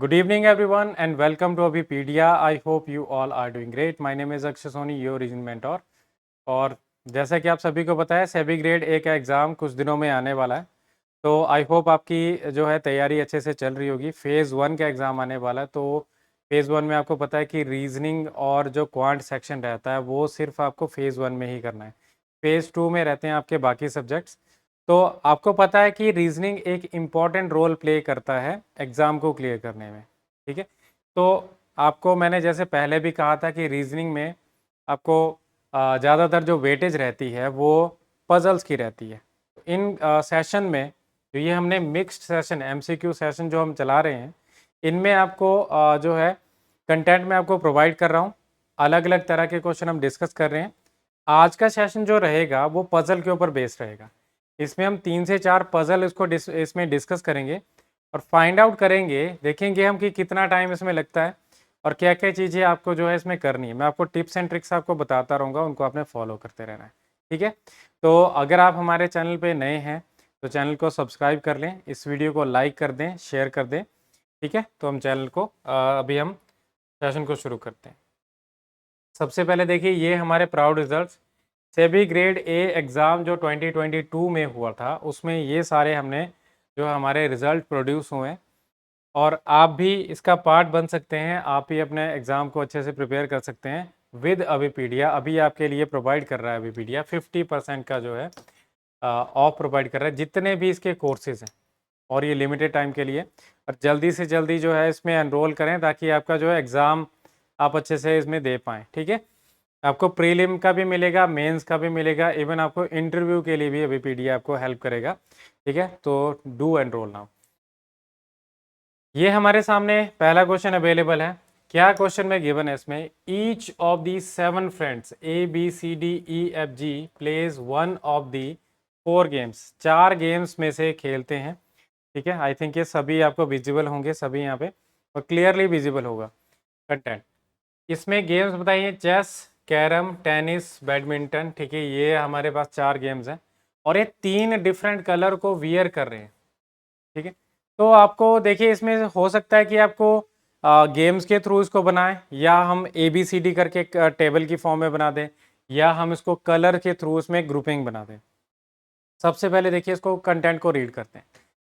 Good evening, everyone, and welcome to Abipedia. I hope you all are doing great. My name is Akshay Soni, your regional mentor. और जैसा कि आप सभी को पता है, सेबी ग्रेड ए का एग्ज़ाम कुछ दिनों में आने वाला है। तो आई होप आपकी जो है तैयारी अच्छे से चल रही होगी। फ़ेज़ 1 का एग्ज़ाम आने वाला है, तो फ़ेज़ 1 में आपको पता है कि रीज़निंग और जो क्वांट सेक्शन रहता है, वो सिर्फ आपको फ़ेज़ 1 में ही करना है। फ़ेज़ 2 में रहते हैं आपके बाकी सब्जेक्ट्स। तो आपको पता है कि रीज़निंग एक इम्पॉर्टेंट रोल प्ले करता है एग्ज़ाम को क्लियर करने में, ठीक है? तो आपको मैंने जैसे पहले भी कहा था कि रीज़निंग में आपको ज़्यादातर जो वेटेज रहती है वो पज़ल्स की रहती है। इन सेशन में जो ये हमने मिक्स्ड सेशन एमसीक्यू सेशन जो हम चला रहे हैं, इनमें आपको जो है कंटेंट मैं आपको प्रोवाइड कर रहा हूँ। अलग-अलग तरह के क्वेश्चन हम डिस्कस कर रहे हैं। आज का सेशन जो रहेगा वो पज़ल के ऊपर बेस्ड रहेगा। इसमें हम 3 से 4 पज़ल इसमें डिस्कस करेंगे और फाइंड आउट करेंगे, देखेंगे हम कि कितना टाइम इसमें लगता है और क्या-क्या चीज़ें आपको जो है इसमें करनी है। मैं आपको टिप्स एंड ट्रिक्स आपको बताता रहूँगा, उनको आपने फॉलो करते रहना है, ठीक है? तो अगर आप हमारे चैनल पे नए हैं, तो चैनल को सब्सक्राइब कर लें, इस वीडियो को लाइक कर दें, शेयर कर दें, ठीक है? तो हम चैनल को अभी हम सेशन को शुरू करते हैं। सबसे पहले देखिए ये हमारे proud results SEBI grade A exam जो 2022 में हुआ था, उसमें ये सारे हमने जो हमारे रिज़ल्ट प्रोड्यूस हुए हैं और आप भी इसका पार्ट बन सकते हैं। आप भी अपने एग्ज़ाम को अच्छे से प्रिपेयर कर सकते हैं विद अविपीडिया। अभी आपके लिए प्रोवाइड कर रहा है अविपीडिया 50% का जो है ऑफ प्रोवाइड कर रहा है जितने भी इसके कोर्सेज़ हैं, और ये लिमिटेड टाइम के लिए। और जल्दी से जल्दी जो है इसमें एनरोल करें ताकि आपका जो है एग्ज़ाम आप अच्छे से इसमें दे पाएँ, ठीक है? आपको प्रीलिम का भी मिलेगा, मेंस का भी मिलेगा, इवन आपको इंटरव्यू के लिए भी अविपीडिया आपको हेल्प करेगा, ठीक है? तो डू एनरोल नाउ। ये हमारे सामने पहला क्वेश्चन अवेलेबल है। क्या क्वेश्चन में गिवन है इसमें? Each of the 7 friends A B C D E F G plays one of the 4 games. 4 games में से खेलते हैं, ठीक है? आई थिंक ये सभी आपको विजिबल होंगे, सभी यहाँ पे और क्लियरली विजिबल होगा कंटेंट। इसमें गेम्स बताइए, चेस, कैरम, टेनिस, बैडमिंटन, ठीक है? ये हमारे पास 4 गेम्स हैं और ये 3 डिफरेंट कलर को वियर कर रहे हैं, ठीक है? तो आपको देखिए इसमें हो सकता है कि आपको गेम्स के थ्रू इसको बनाएं, या हम ए बी सी डी करके एक टेबल की फॉर्म में बना दें, या हम इसको कलर के थ्रू इसमें ग्रुपिंग बना दें। सबसे पहले देखिए इसको कंटेंट को रीड करते हैं।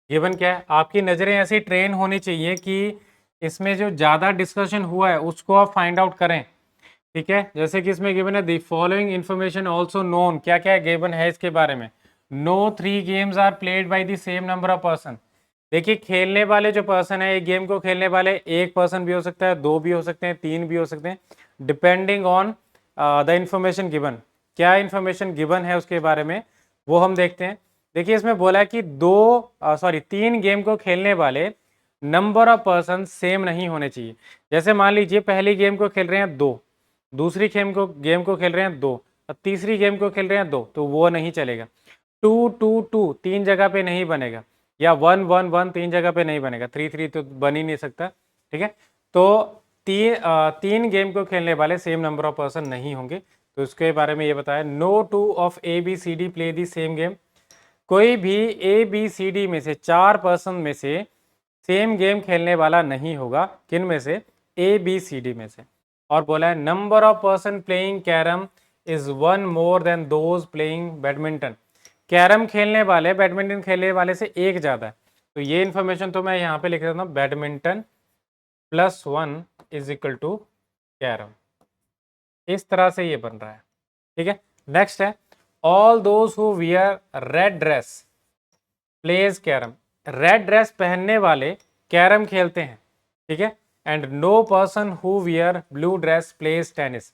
गिवन क्या है? आपकी नज़रें ऐसी ट्रेन होनी चाहिए कि इसमें जो ज़्यादा डिस्कशन हुआ है उसको आप फाइंड आउट करें, ठीक है? जैसे कि इसमें गिवन है the following information also known. क्या क्या गिवन है इसके बारे में? No 3 games are played by the same number of person. देखिए खेलने वाले जो पर्सन है, एक गेम को खेलने वाले एक पर्सन भी हो सकता है, 2 भी हो सकते हैं, 3 भी हो सकते हैं, depending on the information given. क्या इंफॉर्मेशन गिवन है उसके बारे में वो हम देखते हैं। देखिए इसमें बोला है कि 3 गेम को खेलने वाले नंबर ऑफ पर्सन सेम नहीं होने चाहिए। जैसे मान लीजिए पहली गेम को खेल रहे हैं 2, दूसरी गेम को खेल रहे हैं 2 और तीसरी गेम को खेल रहे हैं 2, तो वो नहीं चलेगा। 2-2-2 तीन जगह पे नहीं बनेगा, या 1-1-1 तीन जगह पे नहीं बनेगा, 3-3 तो बन ही नहीं सकता, ठीक है? तो 3 गेम को खेलने वाले सेम नंबर ऑफ पर्सन नहीं होंगे, तो इसके बारे में ये बताया। No 2 of A B C D play the same game. कोई भी ए बी सी डी में से 4 पर्सन में से सेम गेम खेलने वाला नहीं होगा। किन में से? ए बी सी डी में से। और बोला है number of person playing carrom is 1 more than those playing badminton. Carrom खेलने वाले बैडमिंटन खेलने वाले से एक ज़्यादा है। तो ये इन्फॉर्मेशन तो मैं यहाँ पे लिख देता हूँ, badminton +1 is equal to carrom. इस तरह से ये बन रहा है, ठीक है? नेक्स्ट है all those who wear red dress plays carrom. Red dress पहनने वाले कैरम खेलते हैं, ठीक है? And no person who wear blue dress plays tennis.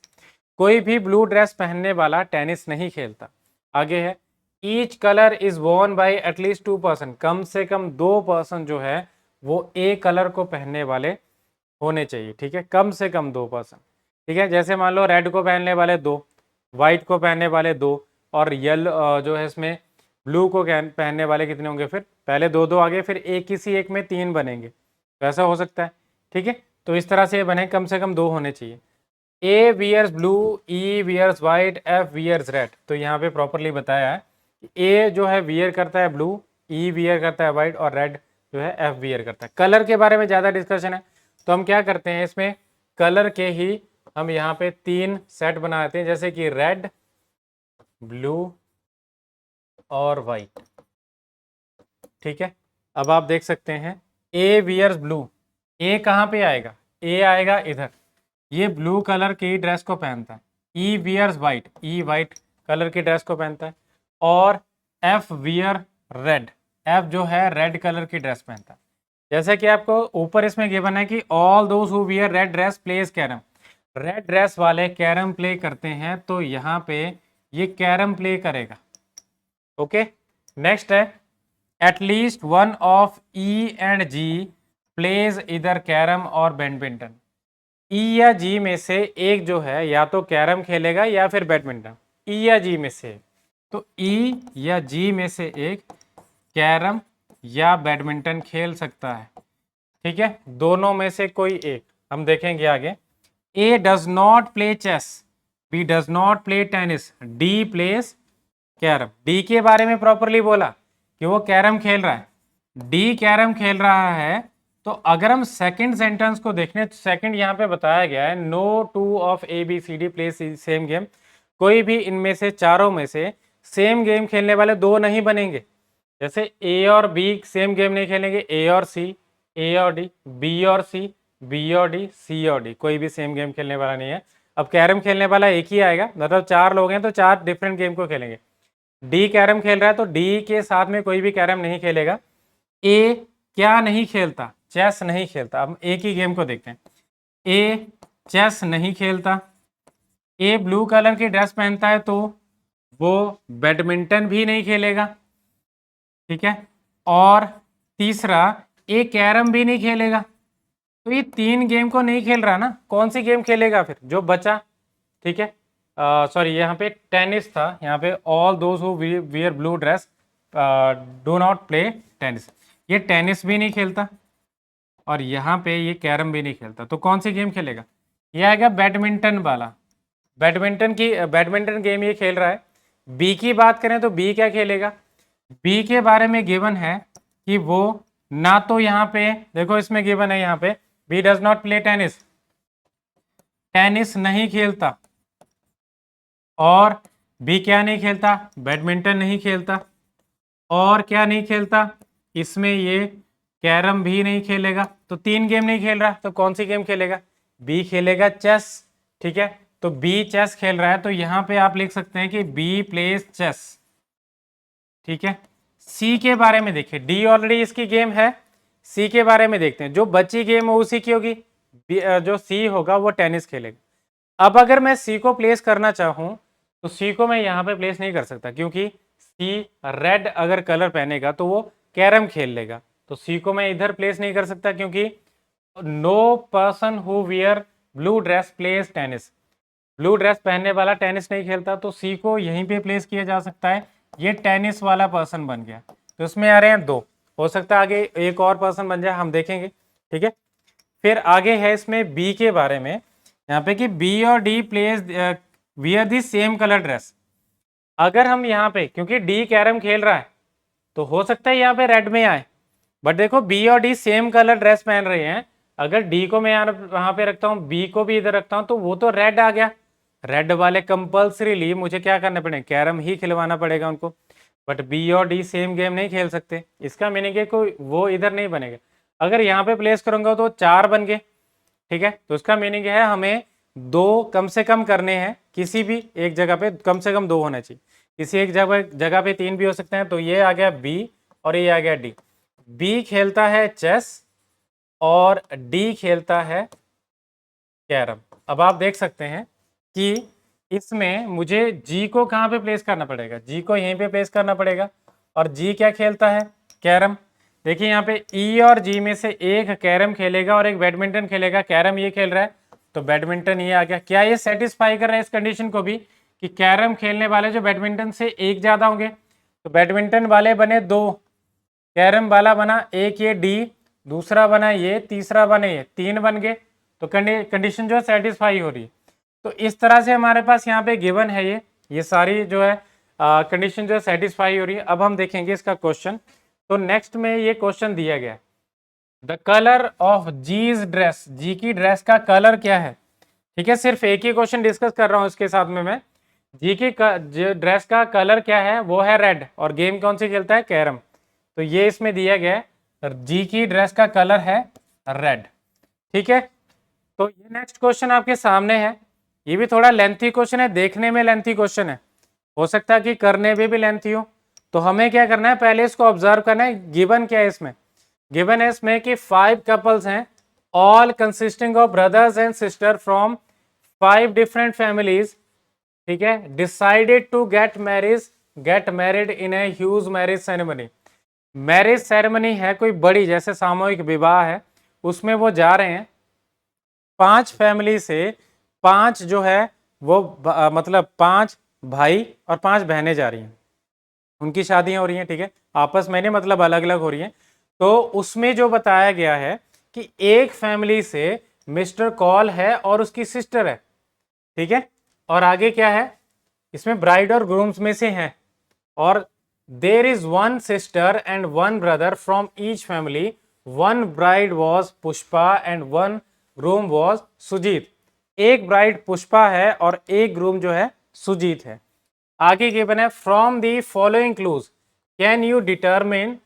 कोई भी ब्लू ड्रेस पहनने वाला टेनिस नहीं खेलता। आगे है each colour is worn by at least 2 person. कम से कम 2 पर्सन जो है वो एक कलर को पहनने वाले होने चाहिए, ठीक है? कम से कम 2 पर्सन, ठीक है? जैसे मान लो रेड को पहनने वाले 2, वाइट को पहनने वाले 2, और येलो जो है इसमें ब्लू को पहनने वाले कितने होंगे? फिर पहले 2-2 आगे, फिर एक किसी एक में 3 बनेंगे, तो ऐसा हो सकता है, ठीक है? तो इस तरह से ये बने, कम से कम 2 होने चाहिए। A wears blue, E wears white, F wears red. तो यहाँ पे प्रॉपरली बताया है कि ए जो है वियर करता है ब्लू, ई वियर करता है वाइट, और रेड जो है एफ वियर करता है। कलर के बारे में ज़्यादा डिस्कशन है तो हम क्या करते हैं, इसमें कलर के ही हम यहाँ पे 3 सेट बनाते हैं, जैसे कि रेड, ब्लू और वाइट। ठीक है, अब आप देख सकते हैं ए वियर्स ब्लू, ए कहाँ पे आएगा, ए आएगा इधर, ये ब्लू कलर की ड्रेस को पहनता है। ई वियर्स वाइट, ई वाइट कलर की ड्रेस को पहनता है। और एफ वियर रेड, एफ जो है रेड कलर की ड्रेस पहनता है। जैसे कि आपको ऊपर इसमें गिवन है कि all those who wear red dress plays carrom, red dress वाले कैरम प्ले करते हैं, तो यहाँ पे ये कैरम प्ले करेगा। ओके, नेक्स्ट है at least one of E and G plays इधर कैरम और बैडमिंटन। ई या जी में से एक जो है या तो कैरम खेलेगा या फिर बैडमिंटन, ई या जी में से। तो ई या जी में से एक कैरम या बैडमिंटन खेल सकता है। ठीक है, दोनों में से कोई एक, हम देखेंगे आगे। A does not play chess, B does not play tennis, D plays carrom. D के बारे में प्रॉपरली बोला कि वो कैरम खेल रहा है, डी कैरम खेल रहा है। तो अगर हम सेकंड सेंटेंस को देखें तो सेकंड यहाँ पे बताया गया है no two of A B C D play same game, कोई भी इनमें से चारों में से सेम गेम खेलने वाले दो नहीं बनेंगे। जैसे ए और बी सेम गेम नहीं खेलेंगे, ए और सी, ए और डी, बी और सी, बी और डी, सी और डी, कोई भी सेम गेम खेलने वाला नहीं है। अब कैरम खेलने वाला एक ही आएगा, मतलब 4 लोग हैं तो 4 डिफरेंट गेम को खेलेंगे। डी कैरम खेल रहा है तो डी के साथ में कोई भी कैरम नहीं खेलेगा। ए क्या नहीं खेलता, चेस नहीं खेलता। अब एक ही गेम को देखते हैं, ए चेस नहीं खेलता। ए ब्लू कलर की ड्रेस पहनता है तो वो बैडमिंटन भी नहीं खेलेगा। ठीक है, और तीसरा ए कैरम भी नहीं खेलेगा। तो ये 3 गेम को नहीं खेल रहा ना, कौन सी गेम खेलेगा फिर जो बचा। ठीक है, सॉरी यहाँ पे टेनिस था, यहाँ पे all those who wear blue dress do not play tennis, ये टेनिस भी नहीं खेलता और यहाँ पे ये कैरम भी नहीं खेलता। तो कौन सी गेम खेलेगा, ये आएगा बैडमिंटन वाला। बैडमिंटन गेम ये खेल रहा है। बी की बात करें तो बी क्या खेलेगा, बी के बारे में गिवन है कि वो ना तो यहाँ पे देखो इसमें गिवन है, यहाँ पे B does not play tennis, tennis नहीं खेलता। और बी क्या नहीं खेलता, बैडमिंटन नहीं खेलता। और क्या नहीं खेलता, इसमें ये कैरम भी नहीं खेलेगा। तो 3 गेम नहीं खेल रहा, तो कौन सी गेम खेलेगा, बी खेलेगा चेस। ठीक है, तो बी चेस खेल रहा है, तो यहाँ पे आप लिख सकते हैं कि बी प्लेस चेस। ठीक है, सी के बारे में देखिए, डी ऑलरेडी इसकी गेम है, सी के बारे में देखते हैं। जो बची गेम है उसी की होगी, जो सी होगा वो टेनिस खेलेगा। अब अगर मैं सी को प्लेस करना चाहूँ तो सी को मैं यहाँ पे प्लेस नहीं कर सकता, क्योंकि सी रेड अगर कलर पहनेगा तो वो कैरम खेल लेगा। तो सी को मैं इधर प्लेस नहीं कर सकता, क्योंकि no person who wear blue dress plays tennis, blue dress पहनने वाला टेनिस नहीं खेलता। तो सी को यहीं पे प्लेस किया जा सकता है, ये टेनिस वाला पर्सन बन गया। तो इसमें आ रहे हैं 2, हो सकता है आगे एक और पर्सन बन जाए, हम देखेंगे। ठीक है, फिर आगे है इसमें बी के बारे में, यहाँ पे कि बी और D place wear the same colour dress. अगर हम यहाँ पे, क्योंकि डी कैरम खेल रहा है तो हो सकता है यहाँ पे रेड में आए, बट देखो बी और डी सेम कलर ड्रेस पहन रहे हैं। अगर डी को मैं यहाँ पे रखता हूँ, बी को भी इधर रखता हूँ, तो वो तो रेड आ गया। रेड वाले कंपल्सरीली मुझे क्या करना पड़ेगा, कैरम ही खिलवाना पड़ेगा उनको। बट बी और डी सेम गेम नहीं खेल सकते, इसका मीनिंग है कोई वो इधर नहीं बनेगा। अगर यहाँ पे प्लेस करूंगा तो 4 बन गए। ठीक है, तो इसका मीनिंग है हमें 2 कम से कम करने हैं, किसी भी एक जगह पे कम से कम 2 होना चाहिए, किसी एक जगह पे 3 भी हो सकते हैं। तो ये आ गया बी और ये आ गया डी। बी खेलता है चेस और डी खेलता है कैरम। अब आप देख सकते हैं कि इसमें मुझे जी को कहाँ पे प्लेस करना पड़ेगा, जी को यहीं पे प्लेस करना पड़ेगा। और जी क्या खेलता है, कैरम। देखिए यहाँ पे ई और जी में से एक कैरम खेलेगा और एक बैडमिंटन खेलेगा। कैरम ये खेल रहा है तो बैडमिंटन ये आ गया। क्या ये सेटिस्फाई कर रहा है इस कंडीशन को भी कि कैरम खेलने वाले जो बैडमिंटन से एक ज़्यादा होंगे। तो बैडमिंटन वाले बने 2, कैरम वाला बना एक, ये डी, दूसरा बना ये, तीसरा बने ये, 3 बन गए। तो कंडीशन जो है सेटिस्फाई हो रही है। तो इस तरह से हमारे पास यहाँ पे गिवन है ये सारी जो है कंडीशन जो है सेटिस्फाई हो रही है। अब हम देखेंगे इसका क्वेश्चन। तो नेक्स्ट में ये क्वेश्चन दिया गया है द कलर ऑफ जीज ड्रेस, जी की ड्रेस का कलर क्या है। ठीक है, सिर्फ एक ही क्वेश्चन डिस्कस कर रहा हूं इसके साथ में मैं। जी की ड्रेस का कलर क्या है, वो है रेड, और गेम कौन सी खेलता है, कैरम। तो ये इसमें दिया गया है, जी की ड्रेस का कलर है रेड। ठीक है, तो ये नेक्स्ट क्वेश्चन आपके सामने है। ये भी थोड़ा लेंथी क्वेश्चन है, देखने में लेंथी क्वेश्चन है, हो सकता है कि करने में भी लेंथी हो। तो हमें क्या करना है, पहले इसको ऑब्जर्व करना है। गिवन क्या है इसमें, गिवन है इसमें कि 5 कपल्स हैं, all consisting of brothers and sister from 5 different families. ठीक है, decided to get married in a huge marriage ceremony. Marriage ceremony है कोई बड़ी, जैसे सामूहिक विवाह है, उसमें वो जा रहे हैं। 5 फैमिली से 5 जो है वो मतलब 5 भाई और 5 बहनें जा रही हैं, उनकी शादियां हो रही हैं। ठीक है, आपस में नहीं, मतलब अलग अलग हो रही हैं। तो उसमें जो बताया गया है कि एक फैमिली से मिस्टर कॉल है और उसकी सिस्टर है। ठीक है, और आगे क्या है, इसमें ब्राइड और ग्रूम्स में से हैं, और there is one sister and one brother from each family, one bride was Pushpa and one groom was Sujeet. एक ब्राइड पुष्पा है और एक ग्रूम जो है सुजीत है। आगे गिवन है, from the following clues can you determine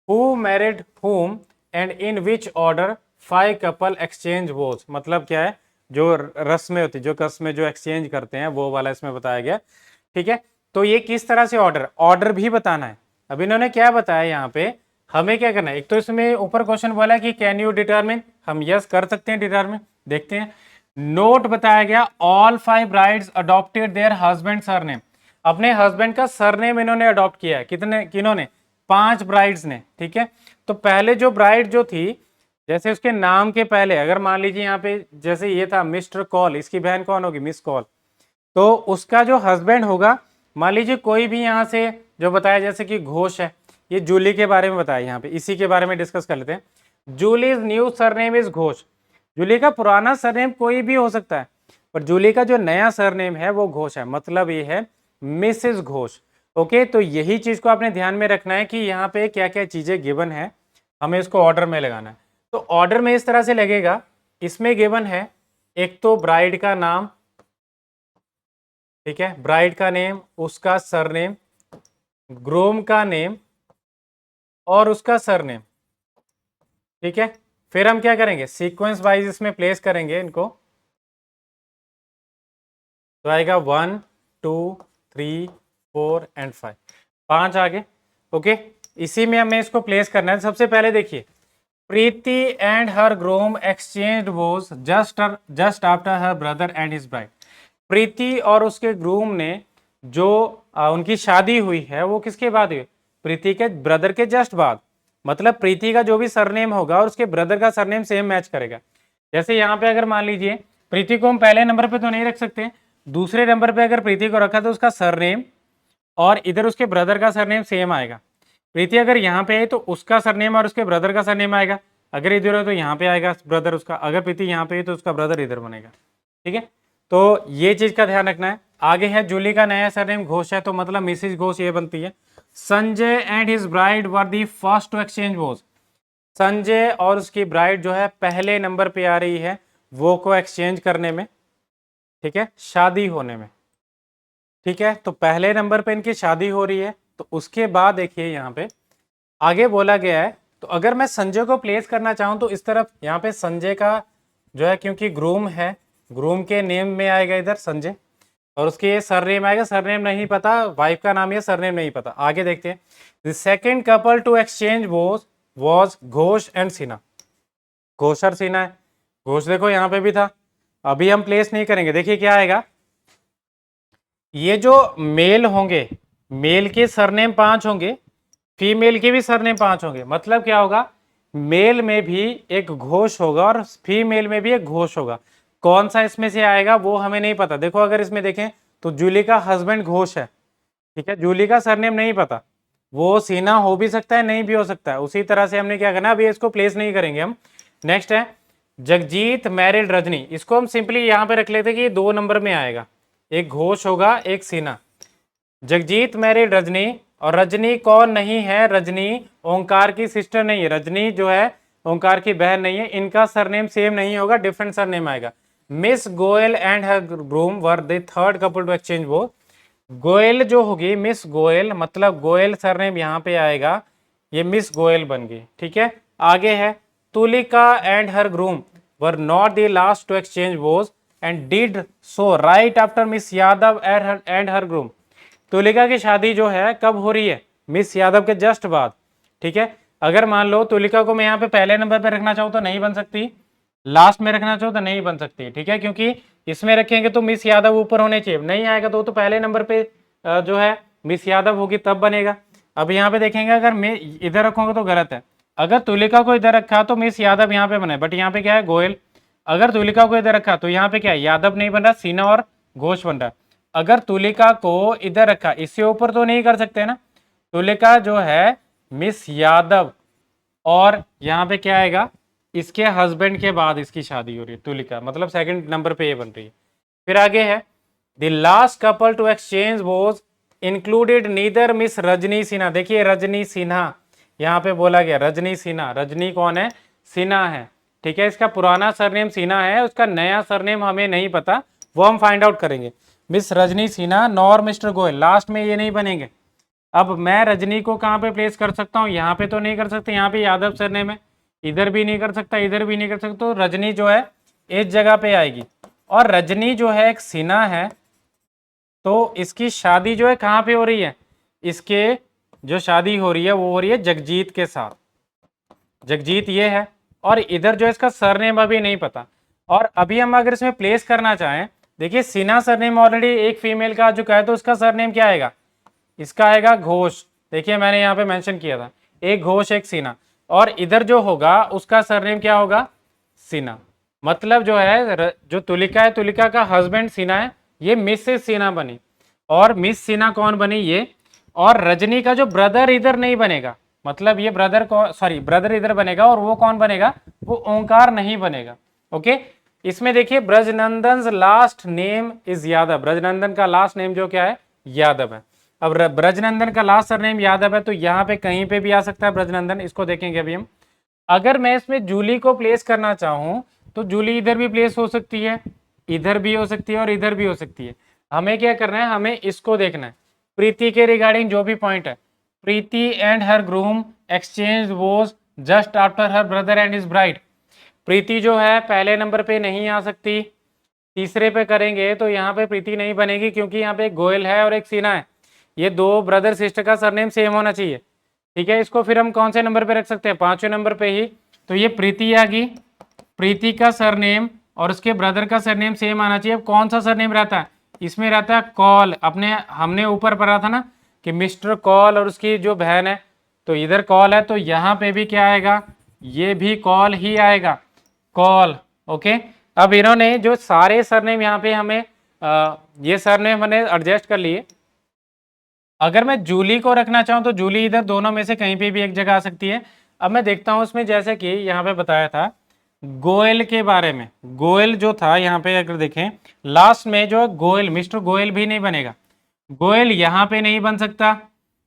who married whom and in which order 5 couple exchange vows. मतलब क्या है, जो रस्में होती, जो कस्में जो एक्सचेंज करते हैं, वो वाला इसमें बताया गया। ठीक है, तो ये किस तरह से ऑर्डर भी बताना है। अब इन्होंने क्या बताया यहाँ पे, हमें क्या करना है। एक तो इसमें ऊपर क्वेश्चन बोला कि कैन यू डिटरमिन, हम यस कर सकते हैं डिटरमिन, देखते हैं। नोट बताया गया, all 5 brides adopted there husband surname. अपने हस्बैंड का सरनेम इन्होंने अडॉप्ट किया है। कितने, किन्होंने, 5 ब्राइड्स ने। ठीक है, तो पहले जो ब्राइड जो थी, जैसे उसके नाम के पहले अगर मान लीजिए यहाँ पे जैसे ये था मिस्टर कॉल, इसकी बहन कौन होगी, मिस कॉल। तो उसका जो हस्बैंड होगा, मान लीजिए कोई भी यहाँ से जो बताया, जैसे कि घोष है, ये जूली के बारे में बताया, यहाँ पे इसी के बारे में डिस्कस कर लेते हैं। Julie's new surname is Ghosh. Julie का पुराना सरनेम कोई भी हो सकता है, पर जूली का जो नया सरनेम है वो घोष है, मतलब ये है मिसेस घोष। ओके, तो यही चीज को आपने ध्यान में रखना है कि यहाँ पे क्या क्या चीजें गिवन है, हमें इसको ऑर्डर में लगाना है। तो ऑर्डर में इस तरह से लगेगा, इसमें गिवन है एक तो ब्राइड का नाम, ठीक है, ब्राइड का नेम, उसका सरनेम, ग्रूम का नेम और उसका सरनेम। ठीक है, फिर हम क्या करेंगे, सीक्वेंस वाइज इसमें प्लेस करेंगे इनको। तो आएगा 1 2 3 4 एंड 5, 5 आगे। ओके, इसी में हमें इसको प्लेस करना है। सबसे पहले देखिए, Preeti and her groom exchange was just after her brother and his bride. Preeti और उसके ग्रूम ने जो उनकी शादी हुई है वो किसके बाद हुई, प्रीति के ब्रदर के जस्ट बाद। मतलब प्रीति का जो भी सरनेम होगा और उसके ब्रदर का सरनेम सेम मैच करेगा। जैसे यहाँ पे अगर मान लीजिए प्रीति को हम पहले नंबर पे तो नहीं रख सकते, दूसरे नंबर पे अगर प्रीति को रखा तो उसका सरनेम और इधर उसके ब्रदर का सरनेम सेम आएगा। प्रीति अगर यहाँ पे है तो उसका सरनेम और उसके ब्रदर का सरनेम आएगा, अगर इधर है तो यहाँ पे आएगा ब्रदर उसका, अगर प्रीति यहाँ पे है तो उसका ब्रदर इधर बनेगा। ठीक है, तो ये चीज का ध्यान रखना है। आगे है, जूली का नया सरनेम घोष है, तो मतलब मिसिस घोष ये बनती है। Sanjay and his bride were the first to exchange vows. Sanjay और उसकी ब्राइड जो है पहले नंबर पे आ रही है वो को एक्सचेंज करने में, ठीक है, शादी होने में। ठीक है, तो पहले नंबर पे इनकी शादी हो रही है। तो उसके बाद देखिए यहाँ पे आगे बोला गया है, तो अगर मैं संजय को प्लेस करना चाहूँ तो इस तरफ यहाँ पे संजय का जो है, क्योंकि ग्रूम है, ग्रूम के नेम में आएगा इधर संजय, और उसके सरनेम आएगा, सरनेम नहीं पता, वाइफ का नाम है, सरनेम नहीं पता। आगे देखते हैं, the second couple to exchange was Ghosh and Sinha. Ghosh और सिन्हा है, घोष देखो यहाँ पे भी था, अभी हम प्लेस नहीं करेंगे। देखिए क्या आएगा, ये जो मेल होंगे, मेल के सरनेम 5 होंगे, फीमेल के भी सरनेम 5 होंगे। मतलब क्या होगा, मेल में भी एक घोष होगा और फीमेल में भी एक घोष होगा। कौन सा इसमें से आएगा वो हमें नहीं पता। देखो अगर इसमें देखें तो जूली का हस्बैंड घोष है, ठीक है, जूली का सरनेम नहीं पता, वो सिन्हा हो भी सकता है नहीं भी हो सकता है। उसी तरह से हमने क्या करना, अभी इसको प्लेस नहीं करेंगे हम। नेक्स्ट है, जगजीत मैरिड रजनी। इसको हम सिंपली यहाँ पे रख लेते कि 2 नंबर में आएगा, एक घोष होगा एक सिन्हा। जगजीत मैरिड रजनी, और रजनी कौन नहीं है, रजनी ओंकार की सिस्टर नहीं है। रजनी जो है ओंकार की बहन नहीं है, इनका सरनेम सेम नहीं होगा, डिफरेंट सरनेम आएगा। Miss Goyal and her groom were the third couple to exchange vow. Goyal जो होगी, मिस गोयल, मतलब गोयल सरनेम यहाँ पे आएगा, ये मिस गोयल बन गई। ठीक है, आगे है Tulika and her groom were not the last to exchange vows and did so right after miss Yadav and her groom. Tulika की शादी जो है कब हो रही है? मिस यादव के जस्ट बाद। ठीक है, अगर मान लो तुलिका को मैं यहाँ पे पहले नंबर पे रखना चाहूँ तो नहीं बन सकती, लास्ट में रखना चाहूँ तो नहीं बन सकती। ठीक है, क्योंकि इसमें रखेंगे तो मिस यादव ऊपर होने चाहिए, नहीं आएगा तो पहले नंबर पे जो है मिस यादव होगी तब बनेगा। अब यहाँ पे देखेंगे, अगर मैं इधर रखूंगा तो गलत है। अगर तुलिका को इधर रखा तो मिस यादव यहाँ पे बने, बट यहाँ पे क्या है? गोयल। अगर तुलिका को इधर रखा तो यहाँ पे क्या है? यादव नहीं बन रहा, सिन्हा और घोष बन रहा है। अगर तुलिका को इधर रखा, इससे ऊपर तो नहीं कर सकते ना, तुलिका जो है मिस यादव, और यहाँ पे क्या आएगा? इसके हस्बैंड के बाद इसकी शादी हो रही है, तुलिका, मतलब सेकंड नंबर पे ये बन रही है। फिर आगे है the last couple to exchange was included neither miss Rajni Sinha. देखिए रजनी सिन्हा यहाँ पे बोला गया, रजनी सिन्हा। रजनी कौन है? सिन्हा है। ठीक है, इसका पुराना सरनेम सिन्हा है, उसका नया सरनेम हमें नहीं पता, वो हम फाइंड आउट करेंगे। Miss Rajni Sinha nor mister Goyal, last में ये नहीं बनेंगे। अब मैं रजनी को कहाँ पे प्लेस कर सकता हूँ? यहाँ पे तो नहीं कर सकते, यहाँ पे यादव सरनेम है, इधर भी नहीं कर सकता, इधर भी नहीं कर सकता, तो रजनी जो है इस जगह पे आएगी। और रजनी जो है एक सिन्हा है, तो इसकी शादी जो है कहाँ पे हो रही है? इसके जो शादी हो रही है वो हो रही है जगजीत के साथ। जगजीत ये है, और इधर जो इसका सरनेम अभी नहीं पता। और अभी हम अगर इसमें प्लेस करना चाहें, देखिए सिन्हा सरनेम ऑलरेडी एक फीमेल का आ चुका है, तो उसका सरनेम क्या आएगा? इसका आएगा घोष। देखिए मैंने यहाँ पे मेंशन किया था, एक घोष एक सिन्हा, और इधर जो होगा उसका सरनेम क्या होगा? सिन्हा। मतलब जो है जो तुलिका है, तुलिका का हस्बैंड सिन्हा है, ये मिसेस सिन्हा बनी। और मिस सिन्हा कौन बनी? ये। और रजनी का जो ब्रदर इधर नहीं बनेगा, मतलब ये ब्रदर को, सॉरी ब्रदर इधर बनेगा, और वो कौन बनेगा? वो ओंकार नहीं बनेगा। ओके, इसमें देखिए Brajnandan last name is Yadav. Brajnandan का लास्ट नेम जो क्या है? यादव है। अब ब्रजनंदन का लास्ट सरनेम यादव है, तो यहाँ पे कहीं पे भी आ सकता है ब्रजनंदन, इसको देखेंगे अभी हम। अगर मैं इसमें जूली को प्लेस करना चाहूँ तो जूली इधर भी प्लेस हो सकती है, इधर भी हो सकती है, और इधर भी हो सकती है। हमें क्या करना है? हमें इसको देखना है, प्रीति के रिगार्डिंग जो भी पॉइंट है। Preeti and her groom exchange was just after her brother and his bride. Preeti जो है पहले नंबर पे नहीं आ सकती, तीसरे पे करेंगे तो यहाँ पे प्रीति नहीं बनेगी, क्योंकि यहाँ पे एक गोयल है और एक सिन्हा है, ये दो ब्रदर सिस्टर का सरनेम सेम होना चाहिए। ठीक है, इसको फिर हम कौन से नंबर पे रख सकते हैं? पांचवें नंबर पे ही। तो ये प्रीति आ गई, प्रीति का सरनेम और उसके ब्रदर का सरनेम सेम आना चाहिए। अब कौन सा सरनेम रहता है इसमें? रहता है कॉल। अपने हमने ऊपर पढ़ा था ना कि मिस्टर कॉल और उसकी जो बहन है, तो इधर कॉल है, तो यहाँ पे भी क्या आएगा? ये भी कॉल ही आएगा, कॉल। ओके, अब इन्होंने जो सारे सरनेम यहाँ पे हमें ये सरनेम हमने एडजस्ट कर लिए। अगर मैं जूली को रखना चाहूँ तो जूली इधर दोनों में से कहीं पे भी एक जगह आ सकती है। अब मैं देखता हूँ उसमें, जैसे कि यहाँ पे बताया था गोयल के बारे में। गोयल जो था यहाँ पे अगर देखें लास्ट में जो गोयल, मिस्टर गोयल भी नहीं बनेगा, गोयल यहाँ पे नहीं बन सकता,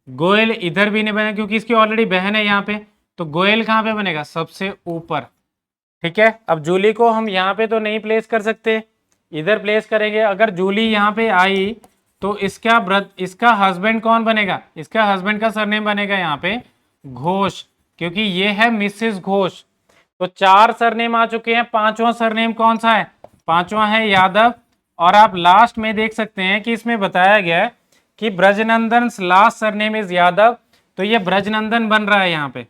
गोयल इधर भी नहीं बनेगा क्योंकि इसकी ऑलरेडी बहन है यहाँ पे, तो गोयल कहाँ पे बनेगा? सबसे ऊपर। ठीक है, अब जूली को हम यहाँ पे तो नहीं प्लेस कर सकते, इधर प्लेस करेंगे। अगर जूली यहाँ पे आई तो इसका हस्बैंड कौन बनेगा? इसका हस्बैंड का सरनेम बनेगा यहाँ पे घोष, क्योंकि ये है मिसेस घोष। तो चार सरनेम आ चुके हैं, पांचवा सरनेम कौन सा है? पांचवा है यादव। और आप लास्ट में देख सकते हैं कि इसमें बताया गया है कि Brajnandan last surname is Yadav, तो ये ब्रजनंदन बन रहा है यहाँ पे।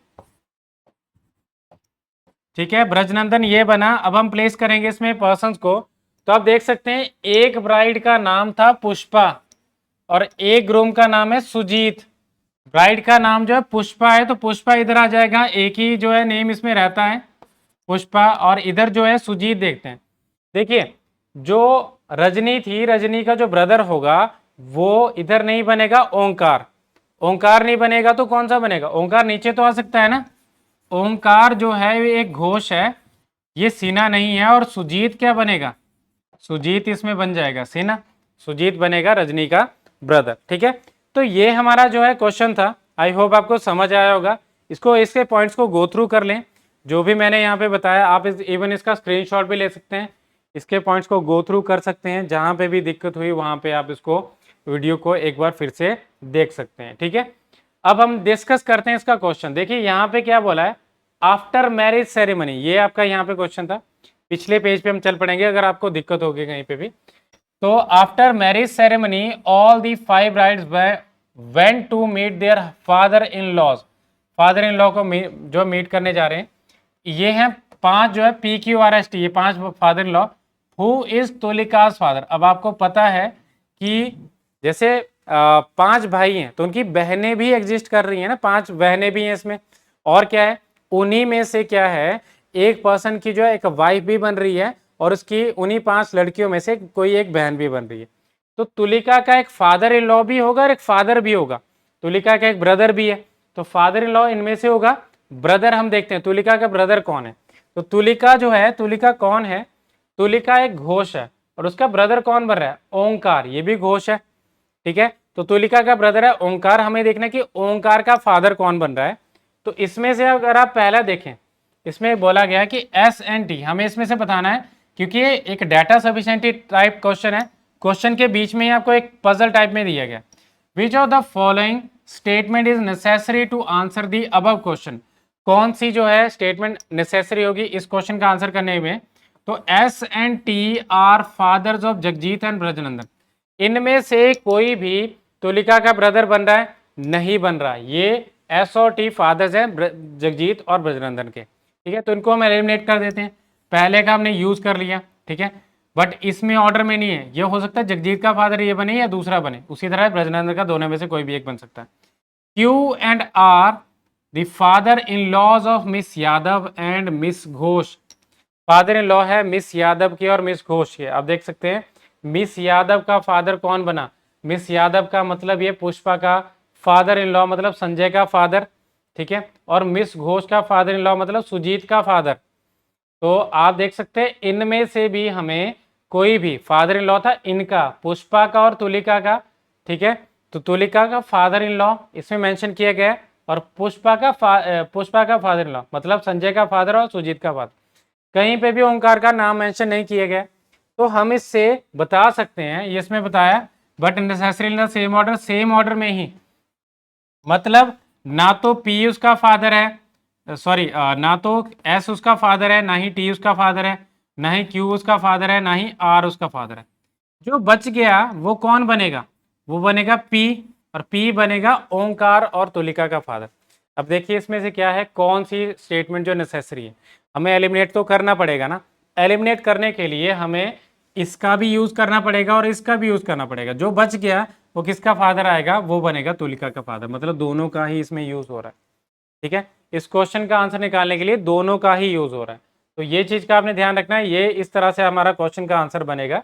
ठीक है, ब्रजनंदन ये बना। अब हम प्लेस करेंगे इसमें पर्सन्स को, तो आप देख सकते हैं एक ब्राइड का नाम था पुष्पा और एक ग्रूम का नाम है सुजीत। ब्राइड का नाम जो है पुष्पा है, तो पुष्पा इधर आ जाएगा, एक ही जो है नेम इसमें रहता है पुष्पा, और इधर जो है सुजीत देखते हैं। देखिए जो रजनी थी, रजनी का जो ब्रदर होगा वो इधर नहीं बनेगा, ओंकार। ओंकार नहीं बनेगा तो कौन सा बनेगा? ओंकार नीचे तो आ सकता है ना, ओंकार जो है ये एक घोष है, ये सिन्हा नहीं है। और सुजीत क्या बनेगा? सुजीत इसमें बन जाएगा सिन्हा, सुजीत बनेगा रजनी का ब्रदर। ठीक है, तो ये हमारा जो है क्वेश्चन था। आई होप आपको समझ आया होगा। इसको इसके पॉइंट्स को गो थ्रू कर लें। जो भी मैंने यहाँ पे बताया आप इवन इसका स्क्रीनशॉट भी ले सकते हैं, इसके पॉइंट्स को गो थ्रू कर सकते हैं, जहाँ पे भी दिक्कत हुई वहाँ पे आप इसको वीडियो को एक बार फिर से देख सकते हैं। ठीक है, अब हम डिस्कस करते हैं इसका क्वेश्चन। देखिए यहाँ पे क्या बोला है, आफ्टर मैरिज सेरेमनी, ये आपका यहाँ पे क्वेश्चन था, पिछले पेज पे हम चल पड़ेंगे अगर आपको दिक्कत होगी कहीं पे भी। तो after marriage ceremony all the 5 brides went to meet their father in laws, father in law को जो मीट करने जा रहे हैं, ये हैं 5 जो है PQRST, ये 5 father in law. Who is Tulika's father. अब आपको पता है कि जैसे 5 भाई हैं तो उनकी बहनें भी एग्जिस्ट कर रही हैं ना, 5 बहनें भी हैं इसमें, और क्या है उन्हीं में से क्या है एक पर्सन की जो है एक वाइफ भी बन रही है और उसकी उन्हीं 5 लड़कियों में से कोई एक बहन भी बन रही है। तो तुलिका का एक फादर इन लॉ भी होगा और एक फादर भी होगा, तुलिका का एक ब्रदर भी है, तो फादर इन लॉ इनमें से होगा। ब्रदर हम देखते हैं तुलिका का ब्रदर कौन है, तो तुलिका जो है, तुलिका कौन है, तुलिका एक घोष है और उसका ब्रदर कौन बन रहा है, ओंकार, ये भी घोष है। ठीक है, तो तुलिका का ब्रदर है ओंकार, हमें देखना कि ओंकार का फादर कौन बन रहा है। तो इसमें से अगर आप पहला देखें, इसमें बोला गया कि SNT, हमें इसमें से बताना है क्योंकि ये एक डाटा सफिशिएंटी टाइप क्वेश्चन है, क्वेश्चन के बीच में ही आपको एक पजल टाइप में दिया गया। Which of the following statement is necessary to answer the above question, कौन सी जो है स्टेटमेंट नेसेसरी होगी इस क्वेश्चन का आंसर करने में। तो SNT are fathers of Jagjeet and Brajnandan, इनमें से कोई भी तुलिका का ब्रदर बन रहा है, नहीं बन रहा, ये S और T फादर्स हैं जगजीत और ब्रजनंदन के। ठीक है, तो इनको हम एलिमिनेट कर देते हैं, पहले का हमने यूज कर लिया। ठीक है, बट इसमें ऑर्डर में नहीं है, ये हो सकता है जगजीत का फादर ये बने या दूसरा बने, उसी तरह ब्रजनंदन का दोनों में से कोई भी एक बन सकता है। Q and R the father in laws of miss Yadav and miss Ghosh, father in law है मिस यादव के और मिस घोष के। आप देख सकते हैं मिस यादव का फादर कौन बना, मिस यादव का मतलब ये पुष्पा का फादर इन लॉ मतलब संजय का फादर। ठीक है, और मिस घोष का फादर इन लॉ मतलब सुजीत का फादर। तो आप देख सकते हैं इनमें से भी हमें कोई भी फादर इन लॉ था, इनका पुष्पा का और तुलिका का। ठीक है, तो तुलिका का फादर इन लॉ इसमें मेंशन किया गया है और पुष्पा का फादर इन लॉ मतलब संजय का फादर और सुजीत का फादर, कहीं पे भी ओंकार का नाम मेंशन नहीं किया गया। तो हम इससे बता सकते हैं, ये इसमें बताया but necessary in the same order, same order में ही, मतलब ना तो P उसका फादर है, सॉरी ना तो S उसका फादर है, ना ही T उसका फादर है, ना ही Q उसका फादर है, ना ही R उसका फादर है। जो बच गया वो कौन बनेगा, वो बनेगा P, और P बनेगा ओंकार और तुलिका का फादर। अब देखिए इसमें से क्या है, कौन सी स्टेटमेंट जो नेसेसरी है, हमें एलिमिनेट तो करना पड़ेगा ना। एलिमिनेट करने के लिए हमें इसका भी यूज करना पड़ेगा और इसका भी यूज करना पड़ेगा, जो बच गया वो किसका फादर आएगा, वो बनेगा तुलिका का फादर, मतलब दोनों का ही इसमें यूज हो रहा है। ठीक है, इस क्वेश्चन का आंसर निकालने के लिए दोनों का ही यूज हो रहा है, तो ये चीज का आपने ध्यान रखना है, ये इस तरह से हमारा क्वेश्चन का आंसर बनेगा।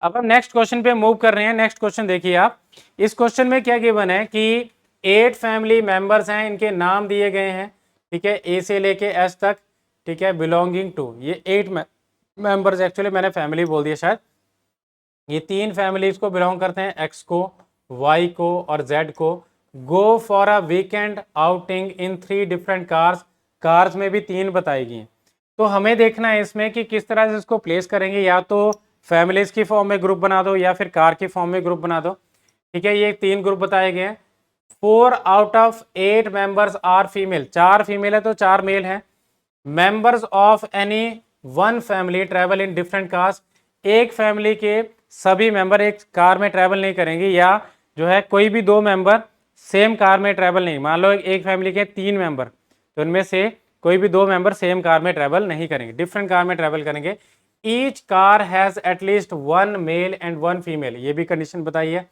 अब हम नेक्स्ट क्वेश्चन पे मूव कर रहे हैं। नेक्स्ट क्वेश्चन देखिए आप, इस क्वेश्चन में क्या गिवन है कि 8 फैमिली मेंबर्स हैं, इनके नाम दिए गए हैं। ठीक है, ए से लेके S तक। ठीक है, बिलोंगिंग टू, ये 8 मेंबर्स, एक्चुअली मैंने फैमिली बोल दिया शायद, ये 3 फैमिलीज को बिलोंग करते हैं, X को, Y को और Z को। Go for a weekend outing in 3 different cars, cars में भी 3 बताई गई हैं। तो हमें देखना है इसमें कि किस तरह से इसको प्लेस करेंगे, या तो फैमिलीज की फॉर्म में ग्रुप बना दो या फिर कार की फॉर्म में ग्रुप बना दो। ठीक है, ये 3 ग्रुप बताए गए हैं। 4 out of 8 members are female, 4 female है तो 4 मेल हैं। Members of any one family travel in different cars, एक फैमिली के सभी मेंबर एक कार में ट्रेवल नहीं करेंगे, या जो है कोई भी 2 मेंबर सेम कार में ट्रेवल नहीं, मान लो एक फैमिली के 3 मेंबर, तो उनमें से कोई भी 2 मेंबर सेम कार में ट्रेवल नहीं करेंगे, डिफरेंट कार में ट्रेवल करेंगे। Each car has at least 1 male and 1 female, ये भी कंडीशन बताई है।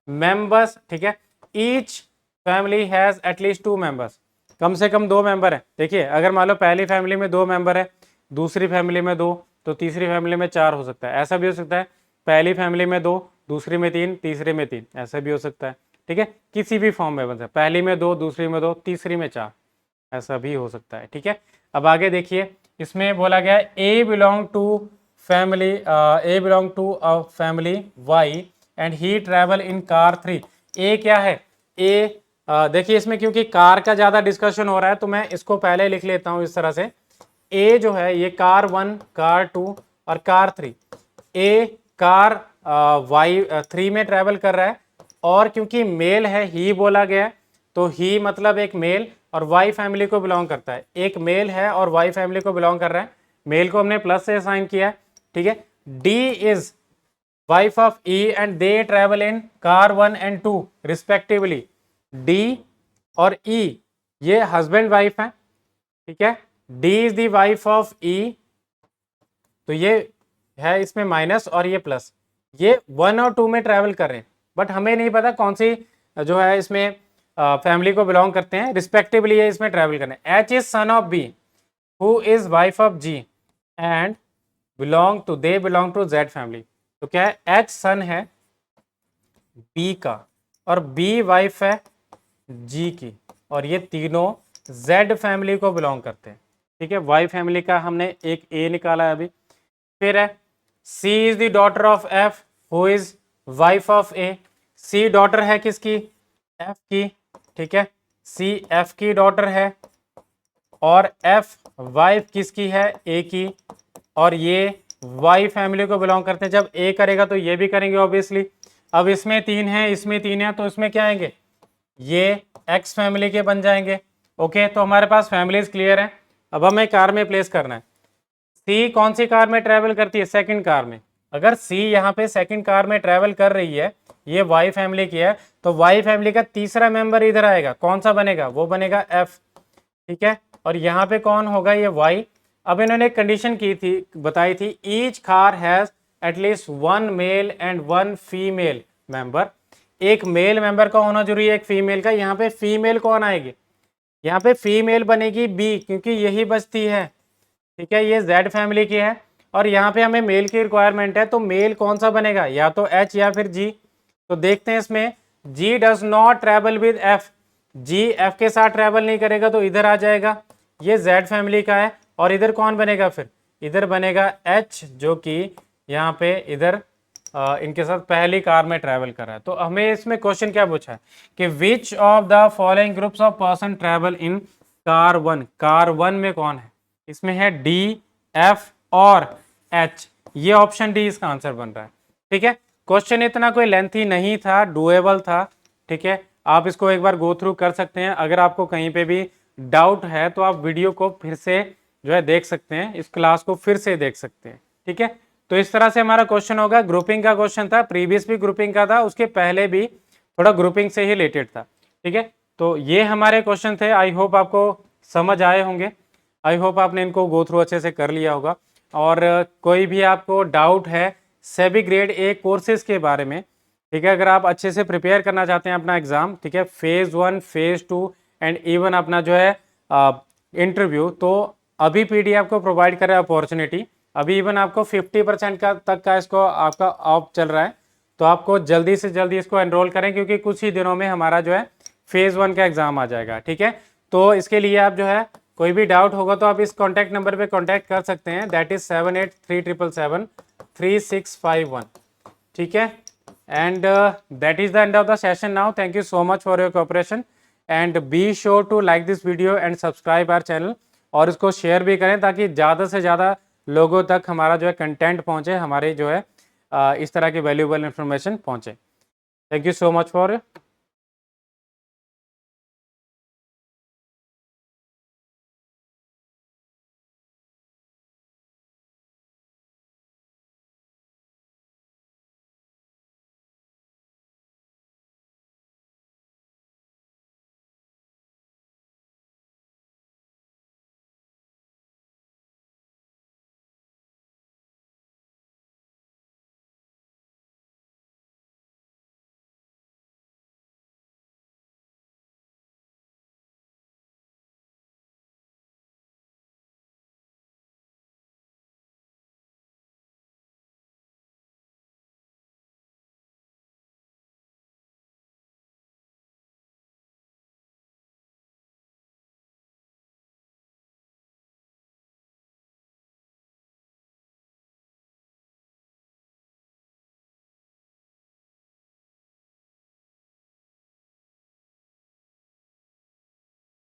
मेंबर्स, ठीक है, each family has at least 2 members, कम से कम 2 मेंबर है। देखिए अगर मान लो पहली फैमिली में 2 मेंबर है, दूसरी फैमिली में 2, तो तीसरी फैमिली में 4 हो सकता है। ऐसा भी हो सकता है पहली फैमिली में 2, दूसरी में 3, तीसरे में 3, ऐसा भी हो सकता है। ठीक है, किसी भी फॉर्म में बन सकता है, पहली में 2, दूसरी में 2, तीसरी में 4, ऐसा भी हो सकता है। ठीक है, अब आगे देखिए, इसमें बोला गया A belong to family, A belong to a family Y and he travel in car 3। A क्या है, ए देखिए इसमें क्योंकि कार का ज़्यादा डिस्कशन हो रहा है तो मैं इसको पहले लिख लेता हूँ इस तरह से ए जो है ये कार 1, कार 2 और कार 3, ए कार वाई 3 में ट्रेवल कर रहा है, और क्योंकि मेल है ही बोला गया, तो ही मतलब एक मेल और वाई फैमिली को बिलोंग करता है, एक मेल है और वाई फैमिली को बिलोंग कर रहा है, मेल को हमने प्लस से असाइन किया है, ठीक है। D is wife of E and they travel in car 1 and 2 respectively. D और ई ये हस्बैंड वाइफ है, ठीक है। D is the wife of E, तो ये है इसमें माइनस और ये प्लस, ये 1 और 2 में ट्रेवल कर रहे हैं, बट हमें नहीं पता कौन सी जो है इसमें फैमिली को बिलोंग करते हैं, रिस्पेक्टिवली ये इसमें ट्रेवल कर रहे हैं। H is son of B who is wife of G and they belong to Z family. तो क्या है, एच सन है बी का और बी वाइफ है जी की, और ये तीनों जेड फैमिली को बिलोंग करते हैं, ठीक है। वाई फैमिली का हमने एक ए निकाला है अभी। फिर है C is the daughter of F who is wife of A. C daughter है किसकी, एफ की, ठीक है। सी एफ की डॉटर है और एफ वाइफ किसकी है, ए की, और ये वाई फैमिली को बिलोंग करते हैं। जब ए करेगा तो ये भी करेंगे ऑब्वियसली। अब इसमें 3 है, इसमें 3 है, तो इसमें क्या आएंगे, ये एक्स फैमिली के बन जाएंगे। ओके, तो हमारे पास फैमिलीज क्लियर है। अब हमें कार में प्लेस करना है। सी कौन सी कार में ट्रेवल करती है, सेकंड कार में। अगर सी यहाँ पे सेकंड कार में ट्रेवल कर रही है, ये वाई फैमिली की है, तो वाई फैमिली का तीसरा मेंबर इधर आएगा, कौन सा बनेगा, वो बनेगा एफ, ठीक है। और यहाँ पे कौन होगा, ये वाई। अब इन्होंने कंडीशन की थी, बताई थी, each car has at least 1 male and 1 female member. एक मेल मेंबर का होना जरूरी है, एक फीमेल का। यहाँ पे फीमेल कौन आएगी, यहाँ पे फीमेल बनेगी बी, क्योंकि यही बचती है, ठीक है, ये जेड फैमिली की है। और यहाँ पे हमें मेल की रिक्वायरमेंट है, तो मेल कौन सा बनेगा, या तो एच या फिर जी। तो देखते हैं इसमें, G does not travel with F, G F के साथ ट्रेवल नहीं करेगा, तो इधर आ जाएगा, ये जेड फैमिली का है। और इधर कौन बनेगा, फिर इधर बनेगा एच, जो कि यहाँ पे इधर इनके साथ पहली कार में ट्रेवल कर रहा है। तो हमें इसमें क्वेश्चन क्या पूछा है कि विच of the following groups of person travel in car 1। Car 1 में कौन है, इसमें है डी, एफ और एच। ये ऑप्शन डी इसका आंसर बन रहा है, ठीक है। क्वेश्चन इतना कोई लेंथी नहीं था, डुएबल था, ठीक है। आप इसको एक बार गो थ्रू कर सकते हैं। अगर आपको कहीं पे भी डाउट है तो आप वीडियो को फिर से जो है देख सकते हैं, इस क्लास को फिर से देख सकते हैं, ठीक है। तो इस तरह से हमारा क्वेश्चन होगा। ग्रुपिंग का क्वेश्चन था, प्रीवियस भी ग्रुपिंग का था, उसके पहले भी थोड़ा ग्रुपिंग से ही रिलेटेड था, ठीक है। तो ये हमारे क्वेश्चन थे। आई होप आपको समझ आए होंगे, आई होप आपने इनको गो थ्रू अच्छे से कर लिया होगा। और कोई भी आपको डाउट है सेबी ग्रेड ए कोर्सेज के बारे में, ठीक है, अगर आप अच्छे से प्रिपेयर करना चाहते हैं अपना एग्जाम, ठीक है, फेज़ 1, फेज़ 2 एंड इवन अपना जो है इंटरव्यू, तो अभी पीडीएफ को प्रोवाइड कर रहा है अपॉर्चुनिटी। अभी इवन आपको 50% का तक का इसको आपका ऑफ चल रहा है, तो आपको जल्दी से जल्दी इसको एनरोल करें, क्योंकि कुछ ही दिनों में हमारा जो है फेज़ 1 का एग्जाम आ जाएगा, ठीक है। तो इसके लिए आप जो है कोई भी डाउट होगा तो आप इस कॉन्टैक्ट नंबर पे कॉन्टैक्ट कर सकते हैं, दैट इज 7837773651, ठीक है। And that is the end of the session now. Thank you so much for your cooperation and be sure to like this video and subscribe our channel, और इसको share भी करें ताकि ज़्यादा से ज़्यादा लोगों तक हमारा जो है कंटेंट पहुँचे, हमारे जो है इस तरह की वैल्यूएबल इन्फॉर्मेशन पहुँचे। Thank you so much for